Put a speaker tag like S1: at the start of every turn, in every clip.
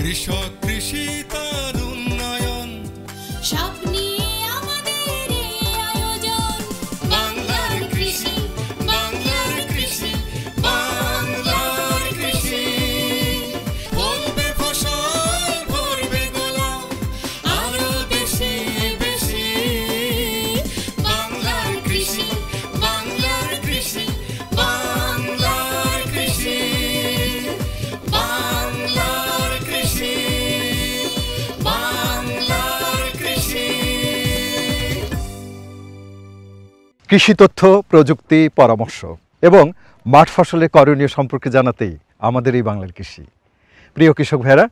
S1: কৃষক কৃষি তার উন্নয়ন
S2: সব নিয়ে আমাদের এই আয়োজন।
S1: বাংলার কৃষি, বাংলার কৃষি, বাংলার কৃষি। ফলবে ফসল, ভরবে গোলা, আরো বেশি বেশি। বাংলার কৃষি, বাংলার কৃষি, বাংলার কৃষি, বাংলার কৃষি, বাংলার কৃষি।
S3: কৃষি তথ্য, প্রযুক্তি, পরামর্শ এবং মাঠ ফসলের করণীয় সম্পর্কে জানাতেই আমাদের এই বাংলার কৃষি। প্রিয় কৃষক ভাইরা,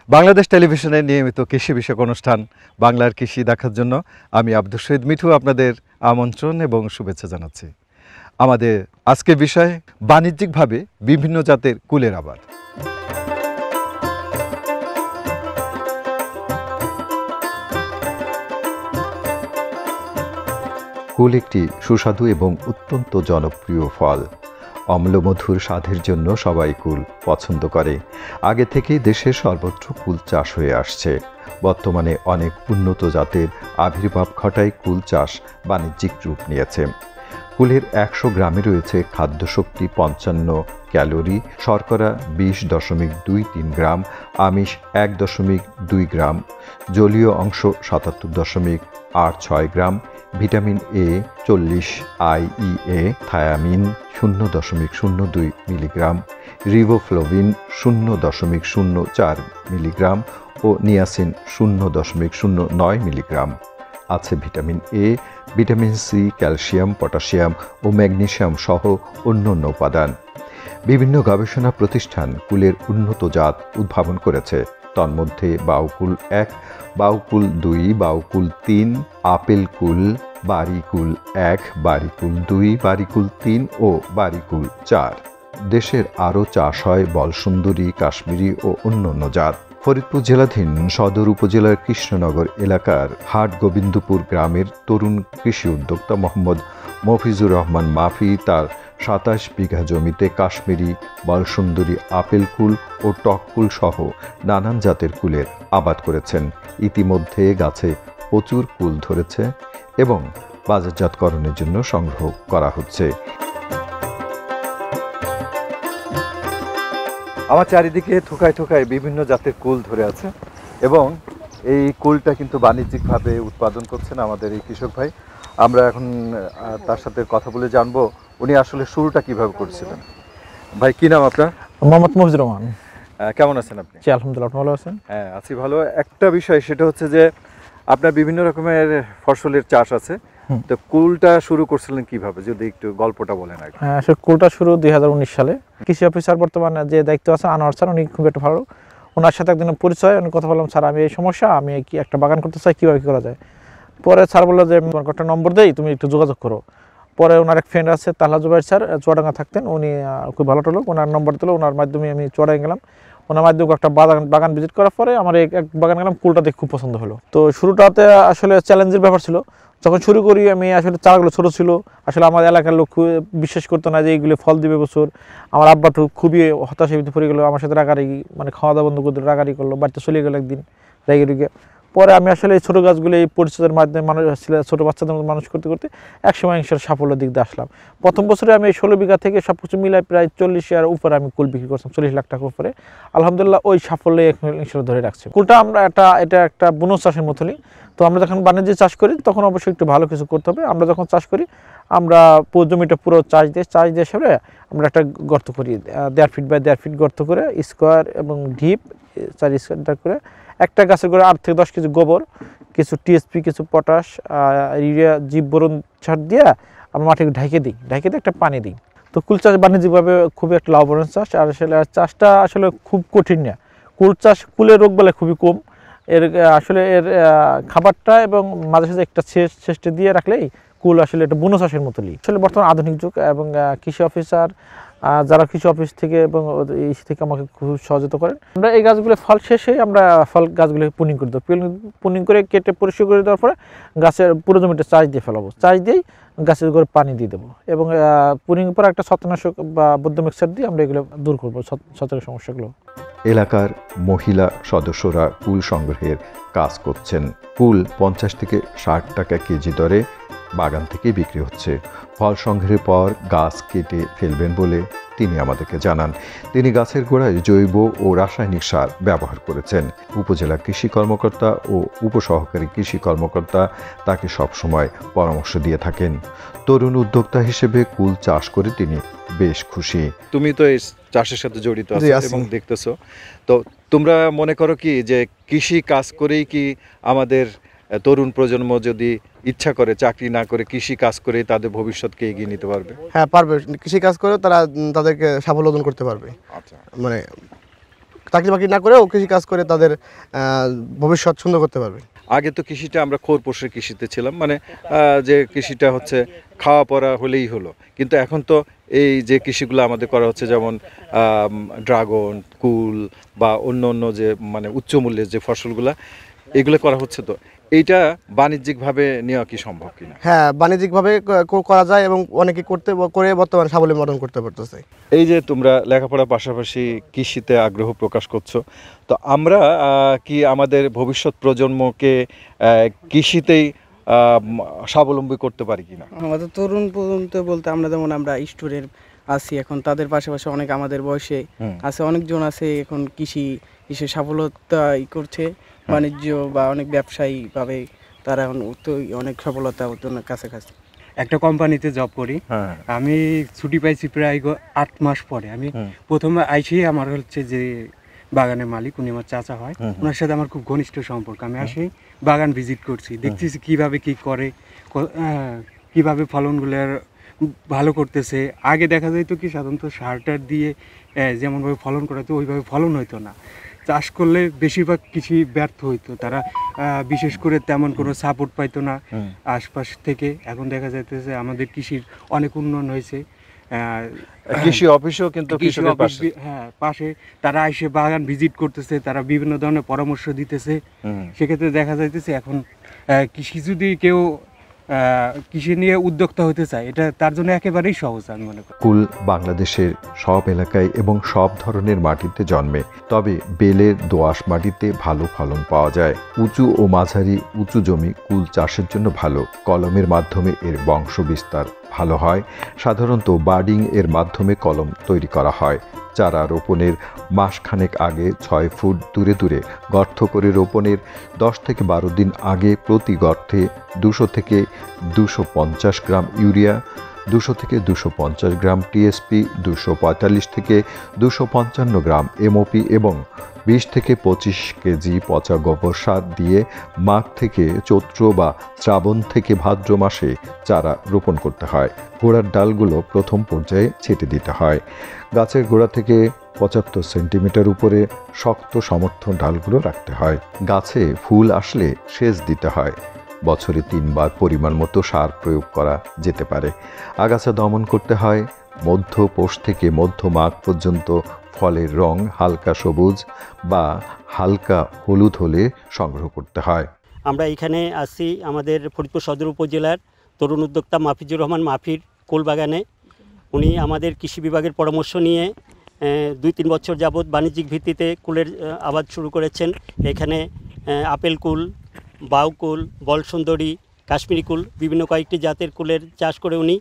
S3: বাংলাদেশ টেলিভিশনের নিয়মিত কৃষি বিষয়ক অনুষ্ঠান বাংলার কৃষি দেখার জন্য আমি আব্দুল শহীদ মিঠু আপনাদের আমন্ত্রণ এবং শুভেচ্ছা জানাচ্ছি। আমাদের আজকের বিষয় বাণিজ্যিকভাবে বিভিন্ন জাতের কুলের আবাদ। কুল একটি সুস্বাদু এবং অত্যন্ত জনপ্রিয় ফল। অম্লমধুর স্বাদের জন্য সবাই কুল পছন্দ করে। আগে থেকেই দেশের সর্বত্র কুল চাষ হয়ে আসছে। বর্তমানে অনেক উন্নত জাতের আবির্ভাব ঘটায় কুল চাষ বাণিজ্যিক রূপ নিয়েছে। কুলের 100 গ্রামে রয়েছে খাদ্যশক্তি 55 ক্যালোরি, শর্করা 20.23 গ্রাম, আমিষ 1.2 গ্রাম, জলীয় অংশ 77.86 gram, vitamin A 40, IEA, thiamine 0.02 milligram, riboflavin 0.04 milligram ও নিয়াসিন 0.09 মিলিগ্রাম। আছে vitamin A, vitamin C, calcium, potassium ও ম্যাগনেসিয়াম সহ অন্যান্য উপাদান। বিভিন্ন গবেষণা প্রতিষ্ঠান কুলের উন্নত জাত উদ্ভাবন করেছে। তন্মধ্যে বাউকুল 1, বাউকুল 2, বাউকুল 3, আপেল কুল, বারিকুল 1, বারিকুল 2, বারিকুল 3 ও বারিকুল 4। দেশের আরও চাষ হয় বলসুন্দরী, কাশ্মীরি ও অন্যান্য জাত। ফরিদপুর জেলাধীন সদর উপজেলার কৃষ্ণনগর এলাকার হাট গোবিন্দপুর গ্রামের তরুণ কৃষি উদ্যোক্তা মোহাম্মদ মফিজুর রহমান মাফি তার 27 বিঘা জমিতে কাশ্মীরি, বলসুন্দরী, আপেল কুল ও টক কুল সহ নানান জাতের কুলের আবাদ করেছেন। ইতিমধ্যে গাছে প্রচুর কুল ধরেছে এবং বাজারজাতকরণের জন্য সংগ্রহ করা হচ্ছে। আমার চারিদিকে থোকায় থোকায় বিভিন্ন জাতের কুল ধরে আছে এবং এই কুলটা কিন্তু বাণিজ্যিকভাবে উৎপাদন করছেন আমাদের এই কৃষক ভাই। আমরা এখন তার সাথে কথা বলে জানবো উনি আসলে শুরুটা কিভাবে করেছিলেন। ভাই, কি নাম আপনার?
S4: মোহাম্মদ মফিজুর রহমান।
S3: কেমন আছেন আপনি?
S4: জি, আলহামদুলিল্লাহ। আপনি ভালো আছেন?
S3: হ্যাঁ, আছি ভালো। একটা বিষয়, সেটা হচ্ছে যে আপনার বিভিন্ন রকমের ফসলের চাষ আছে, তো কুলটা শুরু করছিলেন কিভাবে, যদি একটু গল্পটা বলেন আগে।
S4: হ্যাঁ, আসলে কুলটা শুরু 2019 সালে। কৃষি অফিসার বর্তমানে যে দায়িত্ব আছে আনোয়ার স্যার, উনি খুব একটা ভালো। ওনার সাথে একদিন পরিচয়, আমি কথা বললাম, স্যার আমি এই সমস্যা, আমি কি একটা বাগান করতে চাই, কীভাবে কী করা যায়। পরে স্যার বললো যে একটা নম্বর দেই, তুমি একটু যোগাযোগ করো। পরে ওনার এক ফ্রেন্ড আছে তাহলা জুবাইর স্যার, চুয়াডাঙ্গা থাকতেন, উনি খুব ভালো লোক, ওনার নম্বর দিল। ওনার মাধ্যমে আমি চুয়াডাঙ্গা গেলাম। ওনার মাধ্যমে একটা বাগান ভিজিট করার পরে আমার এক বাগান গেলাম, কুলটা দেখে খুব পছন্দ হলো। তো শুরুটাতে আসলে চ্যালেঞ্জের ব্যাপার ছিল। যখন শুরু করি আমি, আসলে চারাগুলো ছোটো ছিল, আসলে আমার এলাকার লোক বিশ্বাস করতো না যে এইগুলো ফল দিবে বছর। আমার আব্বা তো খুবই হতাশায় পড়ে গেলো, আমার সাথে রাগারাগি, মানে খাওয়া দাওয়া বন্ধ করতে রাগারি করলো, বাড়িতে চলে গেলো একদিন রেগে। পরে আমি আসলে এই ছোটো গাছগুলো এই পরিচয়ের মাধ্যমে মানুষ ছোটো বাচ্চাদের মতো মানুষ করতে করতে একসময় সাফল্যের দিক দিয়ে আসলাম। প্রথম বছরে আমি 16 বিঘা থেকে সব কিছু মিলাই প্রায় 40-এর উপরে আমি কুল বিক্রি করছিলাম, 40 লাখ টাকার উপরে। আলহামদুলিল্লাহ ওই সাফল্যে ইনশাল্লাহ ধরে রাখছে। কুলটা আমরা এটা একটা বোনাস চাষের মতনই। তো আমরা যখন বাণিজ্যিক চাষ করি তখন অবশ্যই একটু ভালো কিছু করতে হবে। আমরা যখন চাষ করি আমরা জমিটা পুরো চাষ দিয়ে সেরে আমরা একটা গর্ত করি, 1.5 ফিট বাই 1.5 ফিট গর্ত করে, স্কোয়ার এবং ডিপ 4 স্কোয়ার করে একটা গাছের করে 8 থেকে 10 কেজি গোবর, কিছু টিএসপি, কিছু পটাশ, ইউরিয়া, জীব বোরন সার দিয়ে আমরা মাটিকে ঢেকে দিই একটা পানি দিই। তো কুল চাষ বাণিজ্যিকভাবে খুবই একটা লাভবান চাষ। আর আসলে চাষটা আসলে খুব কঠিন না। কুলের রোগ বেলা খুবই কম। এর খাবারটা এবং মাঝে সাথে একটা চেষ্টা দিয়ে রাখলেই কুল আসলে একটা বুনো চাষের মতোই। আসলে বর্তমান আধুনিক যুগ এবং কৃষি অফিসার যারা কৃষি অফিস থেকে এবং এই থেকে আমাকে খুব সহযোগিতা করেন। আমরা এই গাছগুলো ফল শেষে আমরা ফল গাছগুলো পুনিং করে দেবো। পুনিং করে কেটে পরিষ্কার করে দেওয়ার পরে গাছের পুরো জমিটা চাষ দিয়ে ফেলাবো। চাষ দিয়েই গাছের করে পানি দিয়ে দেবো এবং পুনিং পরে একটা ছত্রাকনাশক বা বৈদ্য মিক্সার দিয়ে আমরা এগুলো দূর করবো ছত্রাকের সমস্যাগুলো।
S3: এলাকার মহিলা সদস্যরা কুল সংগ্রহের কাজ করছেন। কুল 50 থেকে 60 টাকা কেজি দরে বাগান থেকে বিক্রি হচ্ছে। ফল সংগ্রহের পর গাছ কেটে ফেলবেন বলে তিনি আমাদেরকে জানান। তিনি গাছের গোড়ায় জৈব ও রাসায়নিক সার ব্যবহার করেছেন। উপজেলা কৃষি কর্মকর্তা ও উপসহকারী কৃষি কর্মকর্তা তাকে সবসময় পরামর্শ দিয়ে থাকেন। তরুণ উদ্যোক্তা হিসেবে কুল চাষ করে তিনি বেশ খুশি। তুমি তো এই চাষের সাথে জড়িত আছো এবং দেখতেছো, তো তোমরা মনে করো কি যে কৃষি কাজ করেই কি আমাদের তরুণ প্রজন্ম যদি ইচ্ছা করে চাকরি না করে কৃষি কাজ করে তাদের ভবিষ্যৎকে এগিয়ে নিতে পারবে?
S5: হ্যাঁ পারবে, কৃষি কাজ করে তারা তাদেরকে সাফল্য অর্জন করতে পারবে।
S3: আচ্ছা,
S5: মানে চাকরি বাকরি না করেও কৃষি কাজ করে তাদের ভবিষ্যৎ সুন্দর করতে পারবে।
S3: আগে তো কৃষিটা আমরা খোরপোশের কৃষিতে ছিলাম, মানে যে কৃষিটা হচ্ছে খাওয়া পড়া হলেই হলো, কিন্তু এখন তো এই যে কৃষিগুলো আমাদের করা হচ্ছে যেমন ড্রাগন, কুল বা অন্য অন্য যে মানে উচ্চ মূল্যের যে ফসলগুলা এগুলো করা হচ্ছে, তো এইটা বাণিজ্যিকভাবে নেওয়া কি সম্ভব কিনা?
S5: হ্যাঁ বাণিজ্যিকভাবে করা যায় এবং অনেকে করে বর্তমানে স্বাবলম্বী অর্জন করতে পারতেছে।
S3: এই যে তোমরা লেখাপড়ার পাশাপাশি কৃষিতে আগ্রহ প্রকাশ করছো, তো আমরা কি আমাদের ভবিষ্যৎ প্রজন্মকে কৃষিতেই স্বাবলম্বী করতে পারি কিনা?
S6: আমাদের তরুণ প্রজন্ম বলতে আমরা যেমন আমরা স্টুডেন্ট আছি এখন, তাদের পাশাপাশি অনেক আমাদের বয়সে আছে অনেকজন আছে এখন কৃষি সফলতা করছে, বাণিজ্য বা অনেক ব্যবসায়ীভাবে তারা এখন অনেক সফলতা অর্জনের কাছাকাছি।
S7: একটা কোম্পানিতে জব করি, আমি ছুটি পাইছি প্রায় 8 মাস পরে। আমি প্রথমে আইসি, আমার হচ্ছে যে বাগানের মালিক উনি আমার চাচা হয়, ওনার সাথে আমার খুব ঘনিষ্ঠ সম্পর্ক। আমি আসি বাগান ভিজিট করছি, দেখতেছি কিভাবে কি করে, কিভাবে ফলনগুলোর ভালো করতেছে। আগে দেখা যাইতো কি সাধারণত সারটার দিয়ে যেমনভাবে ফলন করাতো ওইভাবে ফলন হইতো না, চাষ করলে বেশিরভাগ কৃষি ব্যর্থ হইতো। তারা বিশেষ করে তেমন কোনো সাপোর্ট পাইতো না আশপাশ থেকে। এখন দেখা যাইতেছে আমাদের কৃষির অনেক উন্নয়ন হয়েছে।
S3: কৃষি অফিসও কিন্তু
S7: হ্যাঁ পাশে তারা এসে বাগান ভিজিট করতেছে, তারা বিভিন্ন ধরনের পরামর্শ দিতেছে। সেক্ষেত্রে দেখা যাইতেছে এখন কৃষি যদি কেউ কৃষি নিয়ে উদ্যোক্তা হতে চায়, এটা তার জন্য একেবারেই সহজ আমি মনে করি।
S3: কুল বাংলাদেশের সব এলাকায় এবং সব ধরনের মাটিতে জন্মে, তবে বেলের দোআঁশ মাটিতে ভালো ফলন পাওয়া যায়। উঁচু ও মাঝারি উঁচু জমি কুল চাষের জন্য ভালো। কলমের মাধ্যমে এর বংশ বিস্তার ভালো হয়। সাধারণত বার্ডিং এর মাধ্যমে কলম তৈরি করা হয়। চারা রোপণের মাসখানেক আগে 6 ফুট দূরে দূরে গর্ত করে রোপণের 10 থেকে 12 দিন আগে প্রতি গর্তে 200 থেকে 250 গ্রাম ইউরিয়া, 200 থেকে 250 গ্রাম টিএসপি, 245 থেকে 255 গ্রাম এমওপি এবং 20 থেকে 25 কেজি পচা গোবর সার দিয়ে মাঘ থেকে চৈত্র বা শ্রাবণ থেকে ভাদ্র মাসে চারা রোপণ করতে হয়। গোড়ার ডালগুলো প্রথম পর্যায়ে ছেটে দিতে হয়। গাছের গোড়া থেকে 75 সেন্টিমিটার উপরে শক্ত সমর্থন ডালগুলো রাখতে হয়। গাছে ফুল আসলে সেচ দিতে হয়। বছরে 3 বার পরিমাণ মতো সার প্রয়োগ করা যেতে পারে। আগাছা দমন করতে হয়। মধ্য পৌষ থেকে মধ্য মাঘ পর্যন্ত ফলের রং হালকা সবুজ বা হালকা হলুদ হলে সংগ্রহ করতে হয়।
S8: আমরা এখানে আসি আমাদের ফরিদপুর সদর উপজেলার তরুণ উদ্যোক্তা মাফিজুর রহমান মাফির কুল বাগানে। উনি আমাদের কৃষি বিভাগের পরামর্শ নিয়ে 2-3 বছর যাবৎ বাণিজ্যিক ভিত্তিতে কুলের আবাদ শুরু করেছেন। এখানে আপেল কুল, বাউ কুল, বলসুন্দরী, কাশ্মীরি কুল বিভিন্ন কয়েকটি জাতের কুলের চাষ করে উনি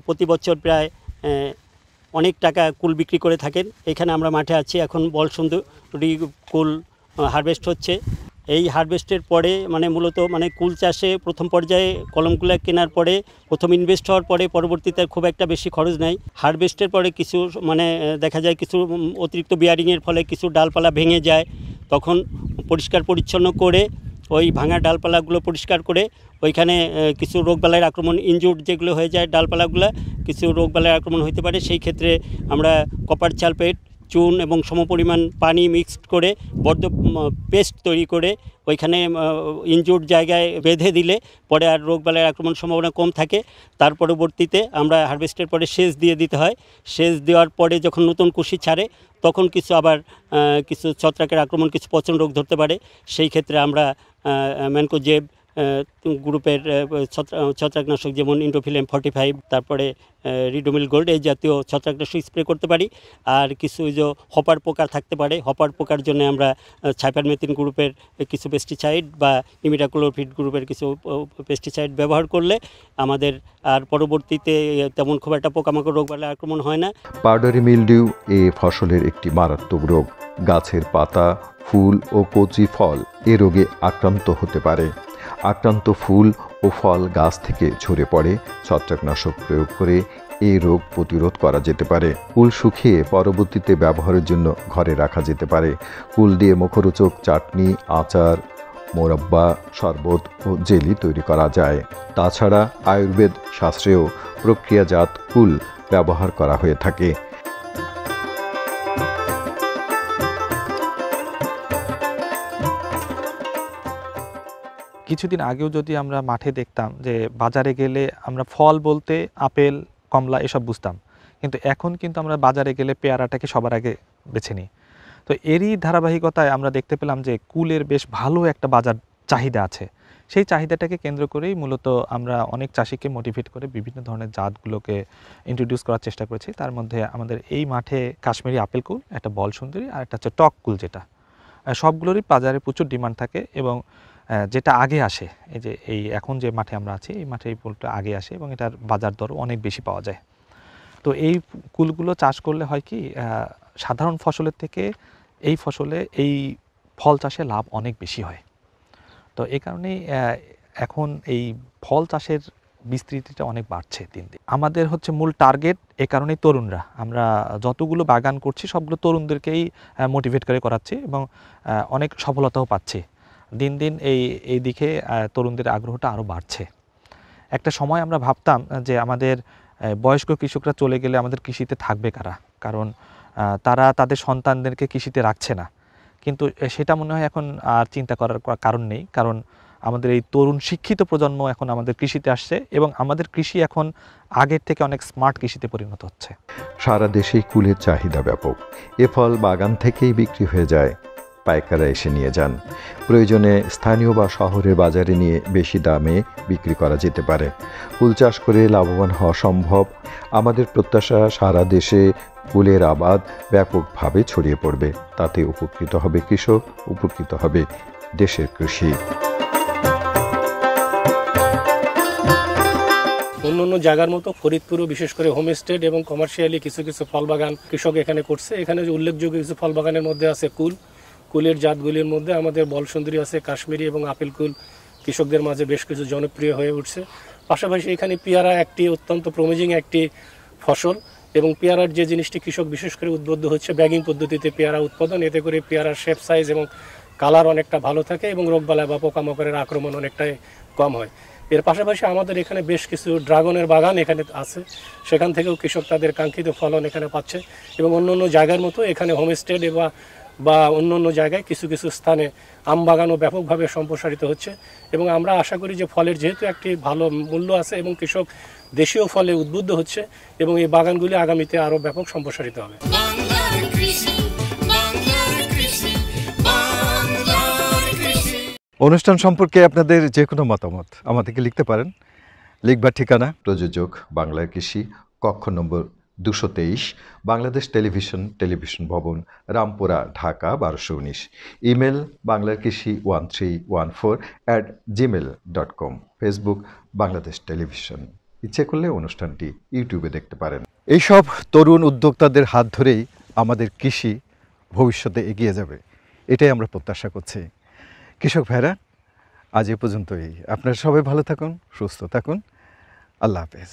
S8: প্রতি বছর প্রায় অনেক টাকা কুল বিক্রি করে থাকেন। এখানে আমরা মাঠে আছি, এখন বলসুন্দরী কুল হারভেস্ট হচ্ছে। এই হারভেস্টের পরে মূলত কুল চাষে প্রথম পর্যায়ে কলমগুলো কেনার পরে প্রথম ইনভেস্ট হওয়ার পরে পরবর্তীতে খুব একটা বেশি খরচ নেই। হারভেস্টের পরে কিছু দেখা যায় কিছু অতিরিক্ত বিয়ারিংয়ের ফলে কিছু ডালপালা ভেঙে যায়, তখন পরিষ্কার পরিচ্ছন্ন করে ওই ভাঙা ডালপালাগুলো পরিষ্কার করে ওইখানে কিছু রোগবালাইয়ের আক্রমণ ইনজুর্ড যেগুলো হয়ে যায় ডালপালাগুলো কিছু রোগবালাইয়ের আক্রমণ হতে পারে। সেই ক্ষেত্রে আমরা কপার সালফেট, চুন এবং সমপরিমাণ পানি মিক্সড করে বদ্ধ পেস্ট তৈরি করে ওইখানে ইনজুর্ড জায়গায় বেঁধে দিলে পরে আর রোগবালাইয়ের আক্রমণ সম্ভাবনা কম থাকে। তার পরবর্তীতে আমরা হারভেস্টের পরে সেচ দিয়ে দিতে হয়। সেচ দেওয়ার পরে যখন নতুন কুশি ছাড়ে তখন কিছু আবার কিছু ছত্রাকের আক্রমণ, কিছু পচন রোগ ধরতে পারে। সেই ক্ষেত্রে আমরা ম্যানকোজেব গ্রুপের ছত্রাকনাশক যেমন ইন্ডোফিলেম 45, তারপরে রিডোমিল গোল্ড এই জাতীয় ছত্রাকনাশক স্প্রে করতে পারি। আর কিছু যে হপার পোকা থাকতে পারে, হপার পোকার জন্য আমরা সাইপারমেথিন গ্রুপের কিছু পেস্টিসাইড বা ইমিডাক্লোপিড গ্রুপের কিছু পেস্টিসাইড ব্যবহার করলে আমাদের আর পরবর্তীতে তেমন খুব একটা পোকামাকড় রোগবালাই আক্রমণ হয় না।
S3: পাউডারি মিলডিউ এ ফসলের একটি মারাত্মক রোগ। গাছের পাতা, ফুল ও কচি ফল এ রোগে আক্রান্ত হতে পারে। আক্রান্ত ফুল ও ফল গাছ থেকে ঝরে পড়ে। ছত্রাকনাশক প্রয়োগ করে এই রোগ প্রতিরোধ করা যেতে পারে। কুল শুকিয়ে পরবর্তীতে ব্যবহারের জন্য ঘরে রাখা যেতে পারে। কুল দিয়ে মুখরোচক চাটনি, আচার, মোরব্বা, শরবত ও জেলি তৈরি করা যায়। তাছাড়া আয়ুর্বেদ শাস্ত্রেও প্রক্রিয়াজাত কুল ব্যবহার করা হয়ে থাকে।
S4: কিছুদিন আগেও যদি আমরা মাঠে দেখতাম যে বাজারে গেলে আমরা ফল বলতে আপেল, কমলা এসব বুঝতাম, কিন্তু এখন কিন্তু আমরা বাজারে গেলে পেয়ারাটাকে সবার আগে বেছে নিই। তো এরই ধারাবাহিকতায় আমরা দেখতে পেলাম যে কুলের বেশ ভালো একটা বাজার চাহিদা আছে। সেই চাহিদাটাকে কেন্দ্র করেই মূলত আমরা অনেক চাষিকে মোটিভেট করে বিভিন্ন ধরনের জাতগুলোকে ইন্ট্রোডিউস করার চেষ্টা করেছি। তার মধ্যে আমাদের এই মাঠে কাশ্মীরি আপেল কুল, একটা বল সুন্দরী, আর একটা হচ্ছে টক কুল, যেটা সবগুলোরই বাজারে প্রচুর ডিমান্ড থাকে এবং যেটা আগে আসে, এই যে এই এখন যে মাঠে আমরা আছি এই মাঠে এই ফুলটা আগে আসে এবং এটার বাজার দরও অনেক বেশি পাওয়া যায়। তো এই কুলগুলো চাষ করলে হয় কি, সাধারণ ফসলের থেকে এই ফসলে এই ফল চাষে লাভ অনেক বেশি হয়। তো এই কারণেই এখন এই ফল চাষের বিস্তৃতিটা অনেক বাড়ছে দিন দিন। আমাদের হচ্ছে মূল টার্গেট এ কারণেই তরুণরা। আমরা যতগুলো বাগান করছি সবগুলো তরুণদেরকেই মোটিভেট করে করাচ্ছি এবং অনেক সফলতাও পাচ্ছি। দিন দিন এই দিকে তরুণদের আগ্রহটা আরও বাড়ছে। একটা সময় আমরা ভাবতাম যে আমাদের বয়স্ক কৃষকরা চলে গেলে আমাদের কৃষিতে থাকবে কারা, কারণ তারা তাদের সন্তানদেরকে কৃষিতে রাখছে না। কিন্তু সেটা মনে হয় এখন আর চিন্তা করার কারণ নেই, কারণ আমাদের এই তরুণ শিক্ষিত প্রজন্ম এখন আমাদের কৃষিতে আসছে এবং আমাদের কৃষি এখন আগের থেকে অনেক স্মার্ট কৃষিতে পরিণত হচ্ছে।
S3: সারা দেশেই কুলের চাহিদা ব্যাপক। এ ফল বাগান থেকেই বিক্রি হয়ে যায়, পাইকাররা এসে নিয়ে যান। প্রয়োজনে স্থানীয় বা শহরের বাজারে নিয়ে বেশি দামে বিক্রি করা যেতে পারে। কুল চাষ করে লাভবান হওয়া সম্ভব। আমাদের প্রত্যাশা সারা দেশে কুলের আবাদ ব্যাপকভাবে ছড়িয়ে পড়বে। তাতে উপকৃত হবে কৃষক, উপকৃত হবে দেশের কৃষি।
S9: অন্য অন্য জায়গার মতো ফরিদপুরও বিশেষ করে হোমস্টেড এবং কমার্শিয়ালি কিছু কিছু ফল বাগান কৃষক এখানে করছে। এখানে যে উল্লেখযোগ্য কিছু ফল বাগানের মধ্যে আছে কুল। কুলের জাতগুলির মধ্যে আমাদের বলসুন্দরী আছে, কাশ্মীরি এবং আপেল কুল কৃষকদের মাঝে বেশ কিছু জনপ্রিয় হয়ে উঠছে। পাশাপাশি এখানে পেয়ারা একটি অত্যন্ত প্রমিজিং একটি ফসল এবং পেয়ারার যে জিনিসটি কৃষক বিশেষ করে উদ্বুদ্ধ হচ্ছে ব্যাগিং পদ্ধতিতে পেয়ারা উৎপাদন। এতে করে পেয়ারার শেপ সাইজ এবং কালার অনেকটা ভালো থাকে এবং রোগবালাই বা পোকামাকড়ের আক্রমণ অনেকটাই কম হয়। এর পাশাপাশি আমাদের এখানে বেশ কিছু ড্রাগনের বাগান এখানে আছে, সেখান থেকেও কৃষক তাদের কাঙ্ক্ষিত ফলন এখানে পাচ্ছে এবং অন্য অন্য জায়গার মতো এখানে হোমস্টেড বা অন্য অন্য জায়গায় কিছু কিছু স্থানে আম বাগানও ব্যাপকভাবে সম্প্রসারিত হচ্ছে এবং আমরা আশা করি যে ফলের যেহেতু একটি ভালো মূল্য আছে এবং কৃষক দেশীয় ফলে উদ্বুদ্ধ হচ্ছে এবং এই বাগানগুলি আগামীতে আরও ব্যাপক সম্প্রসারিত হবে।
S1: বাংলার কৃষি, বাংলার কৃষি, বাংলার কৃষি।
S3: অনুষ্ঠান সম্পর্কে আপনাদের যে কোনো মতামত আমাদেরকে লিখতে পারেন। লিখবার ঠিকানা প্রযোজক বাংলার কৃষি, কক্ষ নম্বর 223, বাংলাদেশ টেলিভিশন ভবন, Rampura, Dhaka 1219। Email banglarkrishi1314@gmail.com। Facebook Bangladesh television. ইচ্ছে করলে অনুষ্ঠানটি ইউটিউবে দেখতে পারেন। এইসব তরুণ উদ্যোক্তাদের হাত ধরেই আমাদের কৃষি ভবিষ্যতে এগিয়ে যাবে, এটাই আমরা প্রত্যাশা করছি। কৃষক ভাইরা, আজ এ পর্যন্তই। আপনারা সবাই ভালো থাকুন, সুস্থ থাকুন। আল্লাহ হাফেজ।